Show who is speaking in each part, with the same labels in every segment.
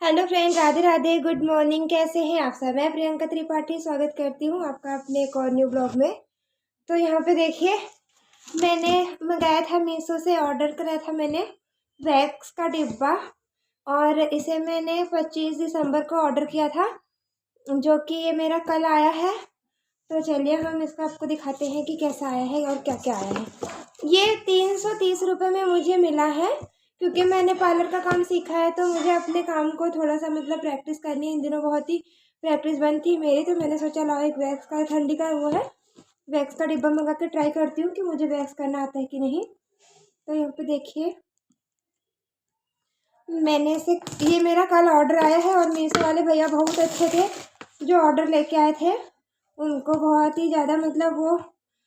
Speaker 1: Hello friend, Radhe Radhe, good morning. कैसे हैं आप सब? मैं प्रियंका त्रिपाठी स्वागत करती हूँ आपका अपने एक और न्यू ब्लॉग में। तो यहाँ पे देखिए, मैंने मंगाया था मीशो से, ऑर्डर करा था मैंने वैक्स का डिब्बा। और इसे मैंने 25 दिसंबर को ऑर्डर किया था, जो कि ये मेरा कल आया है। तो चलिए हम इसका आपको दिखाते हैं कि कैसा आया है और क्या क्या आया है। ये 330 रुपये में मुझे मिला है, क्योंकि मैंने पार्लर का काम सीखा है तो मुझे अपने काम को थोड़ा सा मतलब प्रैक्टिस करनी है। इन दिनों बहुत ही प्रैक्टिस बंद थी मेरी, तो मैंने सोचा लाओ एक वैक्स का, ठंडी का वो है, वैक्स का डिब्बा मंगा के ट्राई करती हूँ कि मुझे वैक्स करना आता है कि नहीं। तो यहाँ पे देखिए, मैंने से ये मेरा कल ऑर्डर आया है और मीशो वाले भैया बहुत अच्छे थे जो ऑर्डर लेके आए थे। उनको बहुत ही ज़्यादा मतलब वो,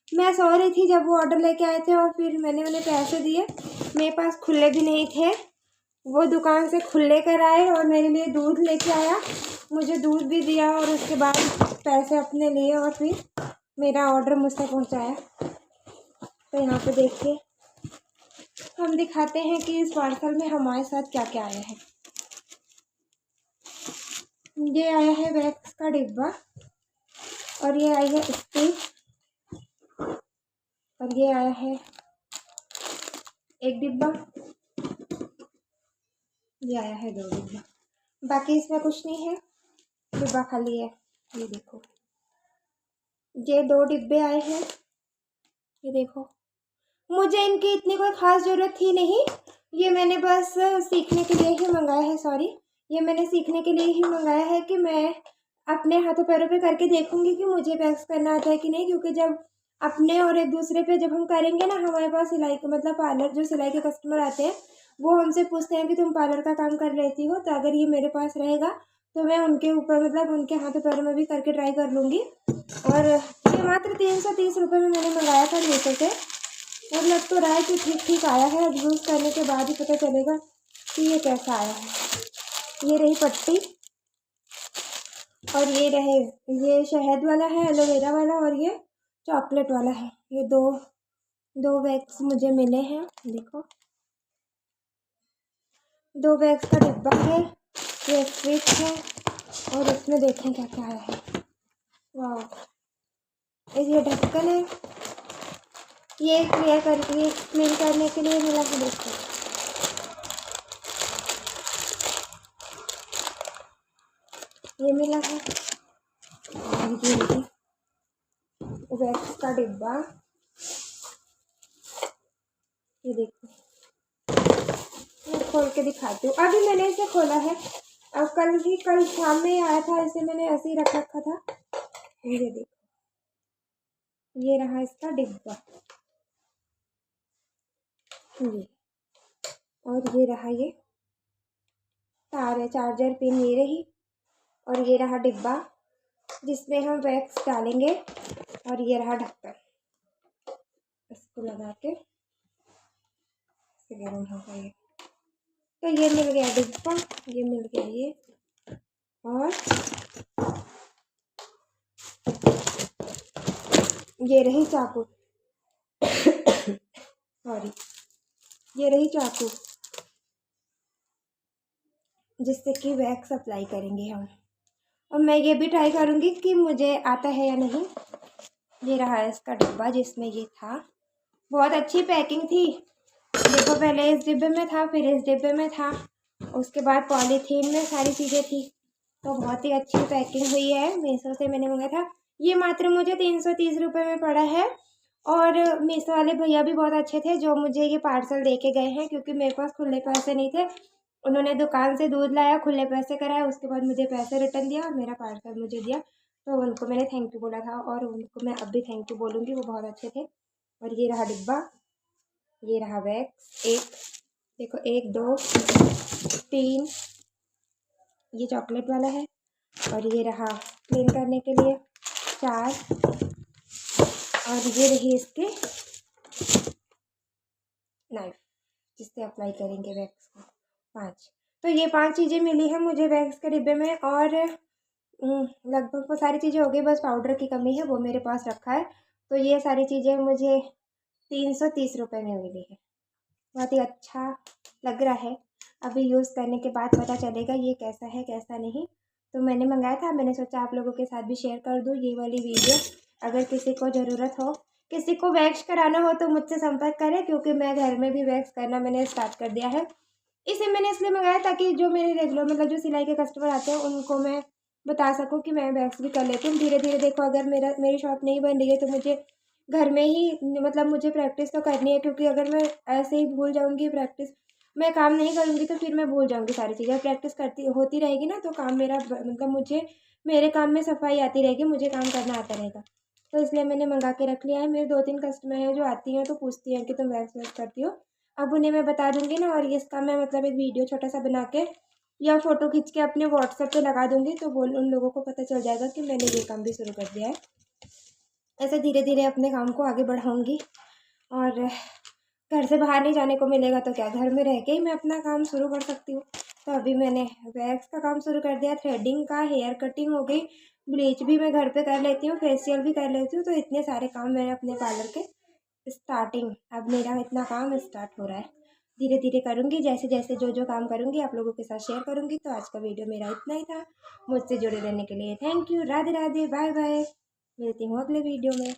Speaker 1: मैं सो रही थी जब वो ऑर्डर लेके आए थे और फिर मैंने उन्हें पैसे दिए। मेरे पास खुले भी नहीं थे, वो दुकान से खुले कर आए और मेरे लिए दूध लेके आया, मुझे दूध भी दिया और उसके बाद पैसे अपने लिए और फिर मेरा ऑर्डर मुझ तक पहुँचाया। तो यहाँ पे देखिए, हम दिखाते हैं कि इस पार्सल में हमारे साथ क्या क्या आया है। ये आया है वैक्स का डिब्बा, और ये आई है स्टिक, और ये आया है एक डिब्बा, ये आया है 2 डिब्बा। बाकी इसमें कुछ नहीं है, डिब्बा खाली है। ये देखो, ये 2 डिब्बे आए हैं। ये देखो, मुझे इनकी इतनी कोई ख़ास ज़रूरत थी नहीं, ये मैंने बस सीखने के लिए ही मंगाया है। सॉरी, ये मैंने सीखने के लिए ही मंगाया है कि मैं अपने हाथों पैरों पे करके देखूंगी कि मुझे वैक्स करना आता है कि नहीं। क्योंकि जब अपने और एक दूसरे पे जब हम करेंगे ना, हमारे पास सिलाई के मतलब पार्लर जो सिलाई के कस्टमर आते हैं वो हमसे पूछते हैं कि तुम पार्लर का काम कर लेती हो। तो अगर ये मेरे पास रहेगा तो मैं उनके ऊपर मतलब उनके हाथों पैरों में भी करके ट्राई कर लूँगी। और ये मात्र 330 रुपये में मैंने मंगाया था मीशो से, और लग तो रहा है कि ठीक ठीक आया है। अब यूज़ करने के बाद ही पता चलेगा कि ये कैसा आया है। ये रही पट्टी, और ये रहे, ये शहद वाला है, एलोवेरा वाला, और ये चॉकलेट वाला है। ये दो वैक्स मुझे मिले हैं। देखो, 2 वैक्स का डिब्बा है, ये स्विच है, और इसमें देखें क्या क्या आया है। वाह, ये ढक्कन है, ये क्लियर करके ये क्लीन करने के लिए मिला है। देखो, ये मिला है, और ये वैक्स का डिब्बा। ये देखो, मैं खोल के दिखाती हूँ। अभी मैंने इसे खोला है, अब कल शाम में ही आया था, इसे मैंने ऐसे ही रख रखा था। ये देखो, ये रहा इसका डिब्बा, ये, और ये रहा, ये तार है, चार्जर पिन ये रही, और ये रहा डिब्बा जिसमें हम वैक्स डालेंगे, और ये रहा ढक्कन। इसको लगा के गर्म होगा ये। तो ये मिल गया डिब्बा, ये मिल गया ये, और ये रही चाकू सॉरी, ये रही चाकू जिससे कि वैक्स अप्लाई करेंगे हम। और मैं ये भी ट्राई करूँगी कि मुझे आता है या नहीं। ये रहा इसका डिब्बा जिसमें ये था, बहुत अच्छी पैकिंग थी। देखो, पहले इस डिब्बे में था, फिर इस डिब्बे में था, उसके बाद पॉलीथीन में सारी चीज़ें थी। तो बहुत ही अच्छी पैकिंग हुई है, मीशो से मैंने मंगाया था। ये मात्र मुझे 330 रुपये में पड़ा है। और मीशो वाले भैया भी बहुत अच्छे थे जो मुझे ये पार्सल दे के गए हैं, क्योंकि मेरे पास खुले पैसे नहीं थे। उन्होंने दुकान से दूध लाया, खुले पैसे कराया, उसके बाद मुझे पैसे रिटर्न दिया और मेरा पार्सल मुझे दिया। तो उनको मैंने थैंक यू बोला था, और उनको मैं अब भी थैंक यू बोलूँगी, वो बहुत अच्छे थे। और ये रहा डिब्बा, ये रहा वैक्स, एक देखो, 1 2 3, ये चॉकलेट वाला है, और ये रहा क्लीन करने के लिए 4, और ये रही इसके नाइफ जिससे अप्लाई करेंगे वैक्स को, 5। तो ये 5 चीज़ें मिली हैं मुझे वैक्स के डिब्बे में, और लगभग वो सारी चीज़ें हो गई, बस पाउडर की कमी है, वो मेरे पास रखा है। तो ये सारी चीज़ें मुझे 330 रुपये में मिली है। बहुत ही अच्छा लग रहा है। अभी यूज़ करने के बाद पता चलेगा ये कैसा है कैसा नहीं। तो मैंने मंगाया था, मैंने सोचा आप लोगों के साथ भी शेयर कर दूँ ये वाली वीडियो। अगर किसी को ज़रूरत हो, किसी को वैक्स कराना हो तो मुझसे संपर्क करें, क्योंकि मैं घर में भी वैक्स करना मैंने स्टार्ट कर दिया है। इसे मैंने इसलिए मंगाया ताकि जो मेरे रेगुलर मतलब जो सिलाई के कस्टमर आते हैं उनको मैं बता सकूं कि मैं वैक्स भी कर लेती हूँ। धीरे धीरे देखो, अगर मेरी शॉप नहीं बन रही है तो मुझे घर में ही मतलब मुझे प्रैक्टिस तो करनी है, क्योंकि अगर मैं ऐसे ही भूल जाऊँगी प्रैक्टिस, मैं काम नहीं करूँगी तो फिर मैं भूल जाऊँगी सारी चीज़ें। प्रैक्टिस करती होती रहेगी ना तो काम मेरा मतलब मुझे मेरे काम में सफाई आती रहेगी, मुझे काम करना आता रहेगा। तो इसलिए मैंने मंगा के रख लिया है। मेरे 2-3 कस्टमर हैं जो आती हैं तो पूछती हैं कि तुम वैक्स वैक्स करती हो? अब उन्हें मैं बता दूँगी ना, और इसका मैं मतलब एक वीडियो छोटा-सा बना के या फ़ोटो खींच के अपने व्हाट्सएप पे लगा दूँगी, तो वो उन लोगों को पता चल जाएगा कि मैंने ये काम भी शुरू कर दिया है। ऐसे धीरे-धीरे अपने काम को आगे बढ़ाऊँगी, और घर से बाहर नहीं जाने को मिलेगा तो क्या, घर में रह के ही मैं अपना काम शुरू कर सकती हूँ। तो अभी मैंने वैक्स का काम शुरू कर दिया, थ्रेडिंग का, हेयर कटिंग हो गई, ब्लीच भी मैं घर पे कर लेती हूँ, फेशियल भी कर लेती हूँ। तो इतने सारे काम मैंने अपने पार्लर के स्टार्टिंग, अब मेरा इतना काम स्टार्ट हो रहा है। धीरे धीरे करूँगी, जैसे जैसे जो जो काम करूँगी आप लोगों के साथ शेयर करूँगी। तो आज का वीडियो मेरा इतना ही था। मुझसे जुड़े रहने के लिए thank you. Radhe Radhe, bye bye. मिलती हूँ अगले वीडियो में।